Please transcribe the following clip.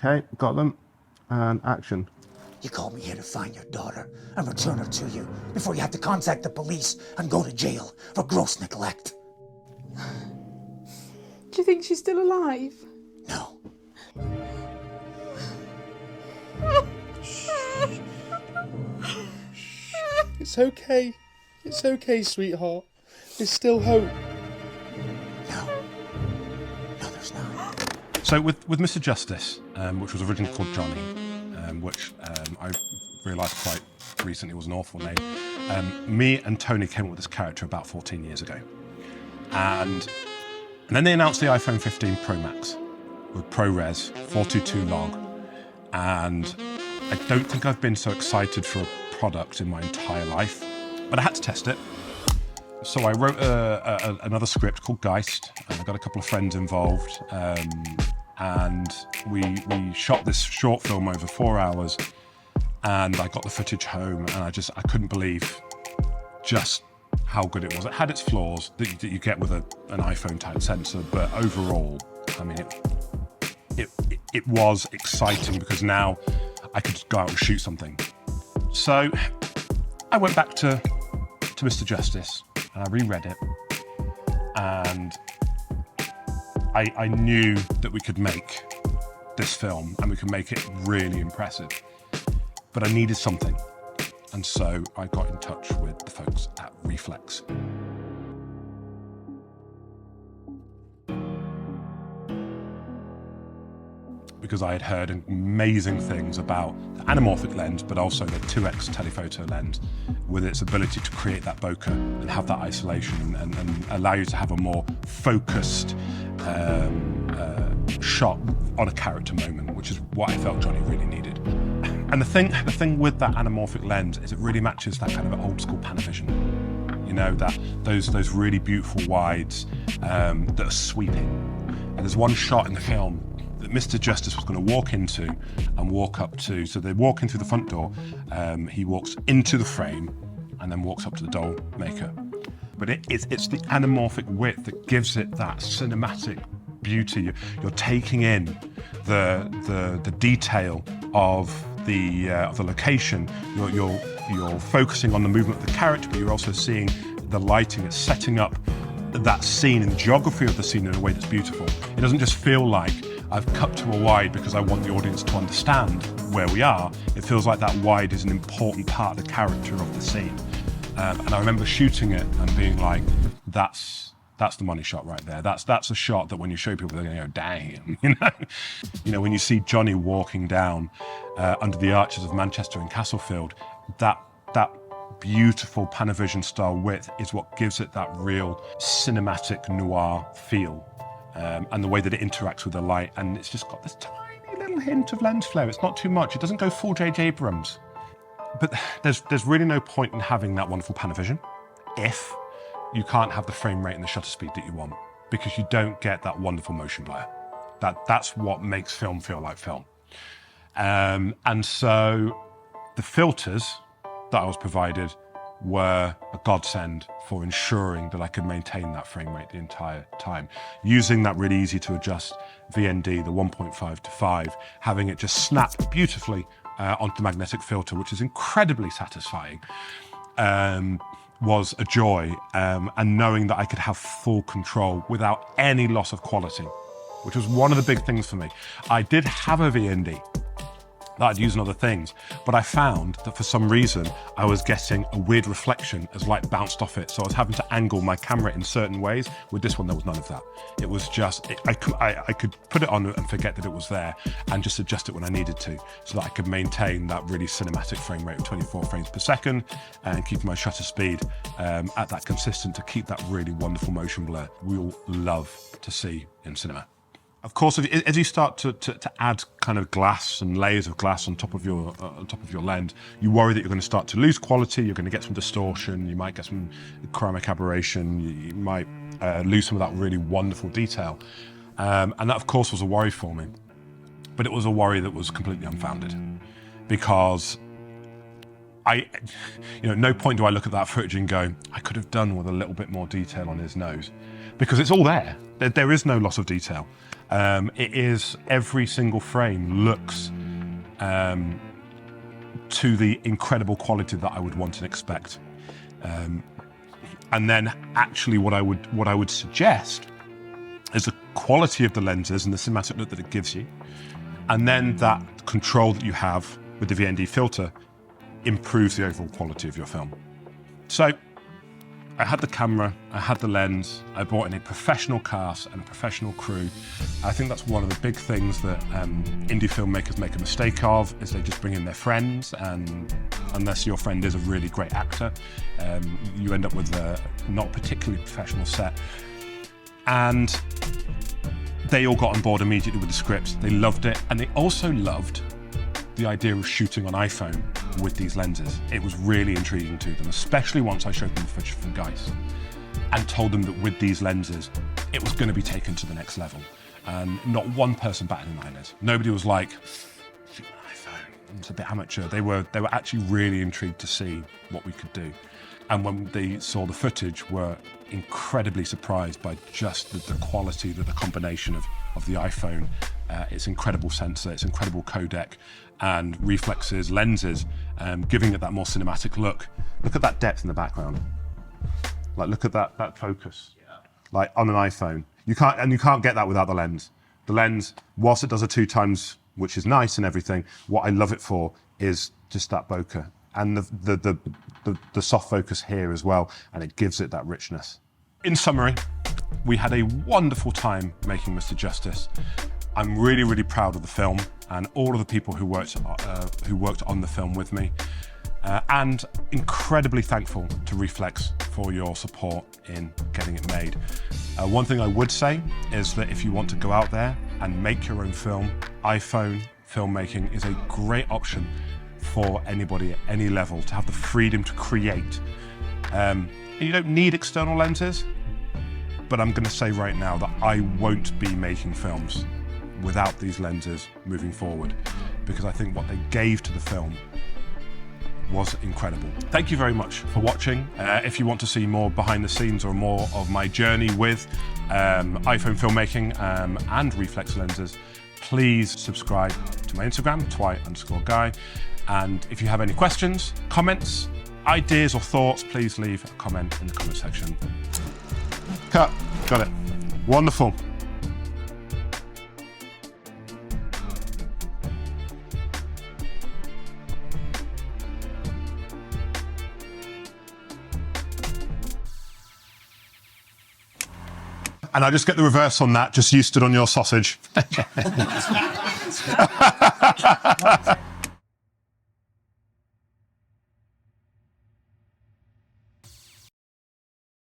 Okay, got them. And action. You called me here to find your daughter and return her to you before you have to contact the police and go to jail for gross neglect. Do you think she's still alive? No. It's okay. It's okay, sweetheart. There's still hope. No. No, there's not. So with Mr. Justice, which was originally called Johnny, which I realised quite recently was an awful name, me and Tony came up with this character about 14 years ago. And then they announced the iPhone 15 Pro Max with ProRes 422 log. And I don't think I've been so excited for a product in my entire life, but I had to test it. So I wrote another script called Geist, and I got a couple of friends involved, and we shot this short film over 4 hours, and I got the footage home, and I couldn't believe just how good it was. It had its flaws that you get with an iPhone type sensor, but overall, I mean, it was exciting because now I could just go out and shoot something. So I went back to Mr. Justice and I reread it, and I knew that we could make this film and we could make it really impressive, but I needed something. And so I got in touch with the folks at REEFLEX. Because I had heard amazing things about the anamorphic lens, but also the 2x telephoto lens with its ability to create that bokeh and have that isolation and allow you to have a more focused shot on a character moment, which is what I felt Johnny really needed. And the thing with that anamorphic lens is it really matches that kind of old school Panavision. You know, that those really beautiful wides that are sweeping. And there's one shot in the film that Mr. Justice was going to walk into and walk up to. So they walk in through the front door, he walks into the frame and then walks up to the doll maker. But it's the anamorphic width that gives it that cinematic beauty. You're taking in the detail of the location. You're focusing on the movement of the character, but you're also seeing the lighting. It's setting up that scene and the geography of the scene in a way that's beautiful. It doesn't just feel like I've cut to a wide because I want the audience to understand where we are. It feels like that wide is an important part of the character of the scene. And I remember shooting it and being like, that's the money shot right there. That's a shot that when you show people, they're going to go, damn, you know, when you see Johnny walking down under the arches of Manchester and Castlefield, that beautiful Panavision style width is what gives it that real cinematic noir feel. And the way that it interacts with the light, and it's just got this tiny little hint of lens flare. It's not too much. It doesn't go full J.J. Abrams. But there's really no point in having that wonderful Panavision if you can't have the frame rate and the shutter speed that you want, because you don't get that wonderful motion blur. That's what makes film feel like film. And so the filters that I was provided were a godsend for ensuring that I could maintain that frame rate the entire time. Using that really easy to adjust VND, the 1.5 to 5, having it just snap beautifully onto the magnetic filter, which is incredibly satisfying, was a joy. And knowing that I could have full control without any loss of quality, which was one of the big things for me. I did have a VND that I'd use in other things, but I found that for some reason I was getting a weird reflection as light bounced off it, so I was having to angle my camera in certain ways. With this one there was none of that. It was just, I could put it on and forget that it was there and just adjust it when I needed to, so that I could maintain that really cinematic frame rate of 24 frames per second and keep my shutter speed at that consistent to keep that really wonderful motion blur we all love to see in cinema. Of course, as you start to add kind of glass and layers of glass on top of your lens, you worry that you're going to start to lose quality. You're going to get some distortion. You might get some chromatic aberration. You might lose some of that really wonderful detail, and that, of course, was a worry for me. But it was a worry that was completely unfounded, because no point do I look at that footage and go, I could have done with a little bit more detail on his nose, because it's all there. There is no loss of detail. It is every single frame looks to the incredible quality that I would want and expect. And then actually what I would suggest is the quality of the lenses and the cinematic look that it gives you. And then that control that you have with the VND filter improves the overall quality of your film. So I had the camera, I had the lens, I brought in a professional cast and a professional crew. I think that's one of the big things that indie filmmakers make a mistake of, is they just bring in their friends, and unless your friend is a really great actor, you end up with a not particularly professional set. And they all got on board immediately with the script. They loved it, and they also loved the idea of shooting on iPhone with these lenses. It was really intriguing to them, especially once I showed them the footage from Geist and told them that with these lenses, it was going to be taken to the next level. And not one person batted an eyelid. Nobody was like, shoot an iPhone, it's a bit amateur. They were actually really intrigued to see what we could do. And when they saw the footage, were incredibly surprised by just the quality, the combination of the iPhone, its incredible sensor, its incredible codec, and REEFLEX's lenses, giving it that more cinematic look. Look at that depth in the background. Like, look at that focus. Yeah. Like on an iPhone, you can't get that without the lens. The lens, whilst it does a 2x, which is nice and everything, what I love it for is just that bokeh and the soft focus here as well, and it gives it that richness. In summary, we had a wonderful time making Mr. Justice. I'm really, really proud of the film and all of the people who worked on the film with me, and incredibly thankful to REEFLEX for your support in getting it made. One thing I would say is that if you want to go out there and make your own film, iPhone filmmaking is a great option for anybody at any level to have the freedom to create. And you don't need external lenses, but I'm going to say right now that I won't be making films without these lenses moving forward, because I think what they gave to the film was incredible. Thank you very much for watching. If you want to see more behind the scenes or more of my journey with iPhone filmmaking and REEFLEX lenses, please subscribe to my Instagram, twy_guy. And if you have any questions, comments, ideas or thoughts, please leave a comment in the comment section. Cut. Got it. Wonderful. And I just get the reverse on that, just you stood on your sausage.